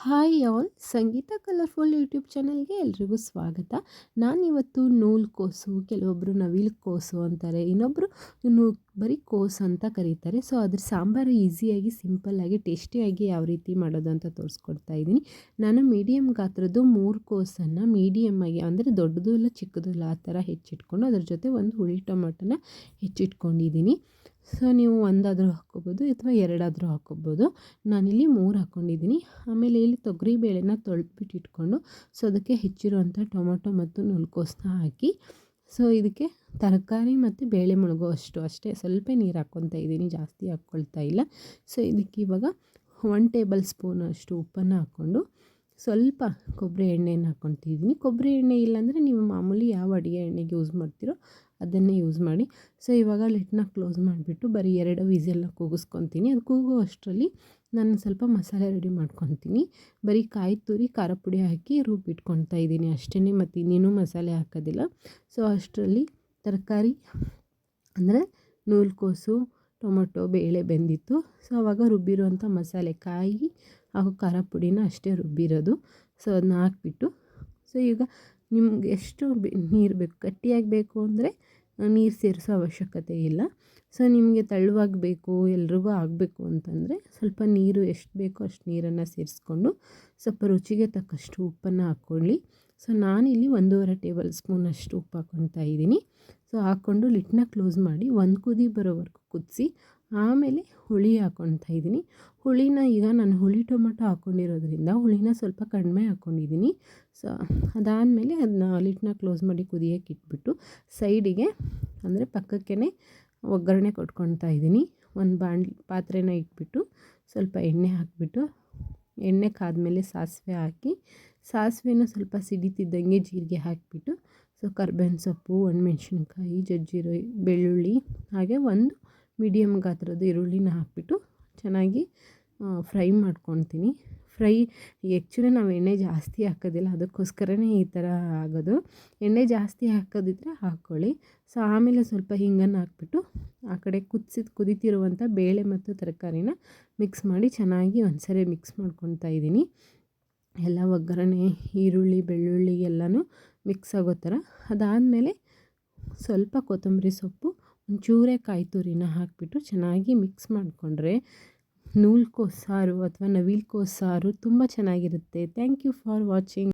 Hi all, ಸಂಗೀತ colourful YouTube ಚಾನಲ್ಗೆ ಎಲ್ರಿಗೂ ಸ್ವಾಗತ. ನಾನಿವತ್ತು ನೂಲು ಕೋಸು, ಕೆಲವೊಬ್ಬರು ನವಿಲು ಕೋಸು ಅಂತಾರೆ, ಇನ್ನೊಬ್ಬರು ಬರೀ ಕೋಸು ಅಂತ ಕರೀತಾರೆ. ಸೊ ಅದ್ರ ಸಾಂಬಾರು ಈಸಿಯಾಗಿ, ಸಿಂಪಲ್ಲಾಗಿ, ಟೇಸ್ಟಿಯಾಗಿ ಯಾವ ರೀತಿ ಮಾಡೋದು ಅಂತ ತೋರಿಸ್ಕೊಡ್ತಾ ಇದ್ದೀನಿ. ನಾನು ಮೀಡಿಯಮ್ ಗಾತ್ರದ್ದು 3 ಕೋಸನ್ನು ಮೀಡಿಯಮ್ಮಾಗಿ, ಅಂದರೆ ದೊಡ್ಡದು ಇಲ್ಲ ಚಿಕ್ಕದು ಇಲ್ಲ, ಆ ಥರ ಹೆಚ್ಚಿಟ್ಕೊಂಡು ಅದ್ರ ಜೊತೆ ಒಂದು ಹುಳಿ ಟೊಮೊಟೊನ ಹೆಚ್ಚಿಟ್ಕೊಂಡಿದ್ದೀನಿ. ಸೊ ನೀವು ಒಂದಾದರೂ ಹಾಕ್ಕೋಬೋದು ಅಥವಾ ಎರಡಾದರೂ ಹಾಕ್ಕೋಬೋದು. ನಾನಿಲ್ಲಿ 3 ಹಾಕ್ಕೊಂಡಿದ್ದೀನಿ. ಆಮೇಲೆ ಇಲ್ಲಿ ತೊಗರಿ ಬೇಳೆನ ತೊಳೆದ್ಬಿಟ್ಟು ಇಟ್ಕೊಂಡು, ಸೊ ಅದಕ್ಕೆ ಹೆಚ್ಚಿರುವಂಥ ಟೊಮೊಟೊ ಮತ್ತು ನೂಲ್ಕೋಸನ್ನ ಹಾಕಿ, ಸೊ ಇದಕ್ಕೆ ತರಕಾರಿ ಮತ್ತು ಬೇಳೆ ಮುಳುಗೋ ಅಷ್ಟೇ ಸ್ವಲ್ಪ ನೀರು ಹಾಕ್ಕೊತಾ ಇದ್ದೀನಿ, ಜಾಸ್ತಿ ಹಾಕ್ಕೊಳ್ತಾ ಇಲ್ಲ. ಸೊ ಇದಕ್ಕೆ ಇವಾಗ 1 ಟೇಬಲ್ ಸ್ಪೂನ್ ಅಷ್ಟು ಉಪ್ಪನ್ನು ಹಾಕ್ಕೊಂಡು ಸ್ವಲ್ಪ ಕೊಬ್ಬರಿ ಎಣ್ಣೆಯನ್ನು ಹಾಕ್ಕೊತಿದ್ದೀನಿ. ಕೊಬ್ಬರಿ ಎಣ್ಣೆ ಇಲ್ಲಾಂದರೆ ನೀವು ಮಾಮೂಲಿ ಯಾವ ಅಡುಗೆ ಎಣ್ಣೆಗೆ ಯೂಸ್ ಮಾಡ್ತೀರೋ ಅದನ್ನೇ ಯೂಸ್ ಮಾಡಿ. ಸೊ ಇವಾಗ ಲಿಡ್ನ ಕ್ಲೋಸ್ ಮಾಡಿಬಿಟ್ಟು ಬರೀ 2 ವಿಸಿಲ್ನ ಕೂಗಿಸ್ಕೊತೀನಿ. ಅದು ಕೂಗೋ ಅಷ್ಟರಲ್ಲಿ ನಾನು ಸ್ವಲ್ಪ ಮಸಾಲೆ ರೆಡಿ ಮಾಡ್ಕೊತೀನಿ. ಬರೀ ಕಾಯಿ ತುರಿ, ಖಾರ ಪುಡಿ ಹಾಕಿ ರುಬ್ಬಿಟ್ಕೊತಾ ಇದ್ದೀನಿ ಅಷ್ಟೇ, ಮತ್ತು ಇನ್ನೇನು ಮಸಾಲೆ ಹಾಕೋದಿಲ್ಲ. ಸೊ ಅಷ್ಟರಲ್ಲಿ ತರಕಾರಿ ಅಂದರೆ ನೂಲ್ಕೋಸು, ಟೊಮೊಟೊ, ಬೇಳೆ ಬೆಂದಿತ್ತು. ಸೊ ಆವಾಗ ರುಬ್ಬಿರುವಂಥ ಮಸಾಲೆ, ಕಾಯಿ ಹಾಗೂ ಖಾರ ಪುಡಿನ ಅಷ್ಟೇ ರುಬ್ಬಿರೋದು. ಸೊ ಅದನ್ನ ಹಾಕ್ಬಿಟ್ಟು, ಸೊ ಈಗ ನಿಮ್ಗೆ ಎಷ್ಟು ನೀರು ಬೇಕು, ಗಟ್ಟಿಯಾಗಿ ಬೇಕು ಅಂದರೆ ನೀರು ಸೇರಿಸೋ ಅವಶ್ಯಕತೆ ಇಲ್ಲ. ಸೊ ನಿಮಗೆ ತೆಳುವಾಗಿ ಬೇಕು, ಎಲ್ರಿಗೂ ಆಗಬೇಕು ಅಂತಂದರೆ ಸ್ವಲ್ಪ ನೀರು ಎಷ್ಟು ಬೇಕೋ ಅಷ್ಟು ನೀರನ್ನು ಸೇರಿಸ್ಕೊಂಡು ಸ್ವಲ್ಪ ರುಚಿಗೆ ತಕ್ಕಷ್ಟು ಉಪ್ಪನ್ನು ಹಾಕ್ಕೊಳ್ಳಿ. ಸೊ ನಾನಿಲ್ಲಿ 1.5 ಟೇಬಲ್ ಸ್ಪೂನಷ್ಟು ಉಪ್ಪು ಹಾಕ್ಕೊತಾ ಇದ್ದೀನಿ. ಸೊ ಹಾಕ್ಕೊಂಡು ಲಿಡ್ನ ಕ್ಲೋಸ್ ಮಾಡಿ 1 ಕುದಿ ಬರೋವರೆಗೂ ಕುದಿಸಿ, ಆಮೇಲೆ ಹುಳಿ ಹಾಕ್ಕೊತಾ ಇದ್ದೀನಿ. ಹುಳಿನ ಈಗ ನಾನು ಹುಳಿ ಟೊಮೊಟೊ ಹಾಕ್ಕೊಂಡಿರೋದ್ರಿಂದ ಹುಳಿನ ಸ್ವಲ್ಪ ಕಡಿಮೆ ಹಾಕ್ಕೊಂಡಿದ್ದೀನಿ. ಸೊ ಅದಾದಮೇಲೆ ಅದನ್ನ ಲಿಡ್ನ ಕ್ಲೋಸ್ ಮಾಡಿ ಕುದಿಯೋಕ್ಕೆ ಇಟ್ಬಿಟ್ಟು ಸೈಡಿಗೆ, ಅಂದರೆ ಪಕ್ಕಕ್ಕೇ ಒಗ್ಗರಣೆ ಕೊಟ್ಕೊತಾ ಇದ್ದೀನಿ. ಒಂದು ಪಾತ್ರೆನ ಇಟ್ಬಿಟ್ಟು ಸ್ವಲ್ಪ ಎಣ್ಣೆ ಹಾಕಿಬಿಟ್ಟು, ಎಣ್ಣೆ ಕಾದ್ಮೇಲೆ ಸಾಸಿವೆ ಹಾಕಿ, ಸಾಸಿವೆನ ಸ್ವಲ್ಪ ಸಿಡಿತಿದ್ದಂಗೆ ಜೀರಿಗೆ ಹಾಕಿಬಿಟ್ಟು, ಸೊ ಕರ್ಬೇವಿನ ಸೊಪ್ಪು, ಒಣಮೆಣ್ಸಿನ್ಕಾಯಿ, ಜಜ್ಜಿರೋ ಬೆಳ್ಳುಳ್ಳಿ, ಹಾಗೆ ಒಂದು ಮೀಡಿಯಮ್ ಗಾತ್ರದ ಈರುಳ್ಳಿನ ಹಾಕಿಬಿಟ್ಟು ಚೆನ್ನಾಗಿ ಫ್ರೈ ಮಾಡ್ಕೊತೀನಿ. ಆ್ಯಕ್ಚುಲಿ ನಾವು ಎಣ್ಣೆ ಜಾಸ್ತಿ ಹಾಕೋದಿಲ್ಲ, ಅದಕ್ಕೋಸ್ಕರನೇ ಈ ಥರ ಆಗೋದು. ಎಣ್ಣೆ ಜಾಸ್ತಿ ಹಾಕೋದಿದ್ರೆ ಹಾಕ್ಕೊಳ್ಳಿ. ಸೊ ಆಮೇಲೆ ಸ್ವಲ್ಪ ಹಿಂಗನ್ನು ಹಾಕ್ಬಿಟ್ಟು ಆ ಕಡೆ ಕುದೀತಿರುವಂಥ ಬೇಳೆ ಮತ್ತು ತರಕಾರಿನ ಮಿಕ್ಸ್ ಮಾಡಿ ಚೆನ್ನಾಗಿ ಒಂದ್ಸರಿ ಮಿಕ್ಸ್ ಮಾಡ್ಕೊತಾ ಇದ್ದೀನಿ. ಎಲ್ಲ ಒಗ್ಗರಣೆ, ಈರುಳ್ಳಿ, ಬೆಳ್ಳುಳ್ಳಿ ಎಲ್ಲನೂ ಮಿಕ್ಸ್ ಆಗೋ ಥರ. ಅದಾದಮೇಲೆ ಸ್ವಲ್ಪ ಕೊತ್ತಂಬರಿ ಸೊಪ್ಪು, ಒಂಚೂರೇ ಕಾಯಿ ತುರಿನ ಹಾಕಿಬಿಟ್ಟು ಚೆನ್ನಾಗಿ ಮಿಕ್ಸ್ ಮಾಡಿಕೊಂಡ್ರೆ ನೂಲ್ಕೋಸು ಸಾರು ಅಥವಾ ನವಿಲು ಕೋಸು ಸಾರು ತುಂಬ ಚೆನ್ನಾಗಿರುತ್ತೆ. Thank you for watching.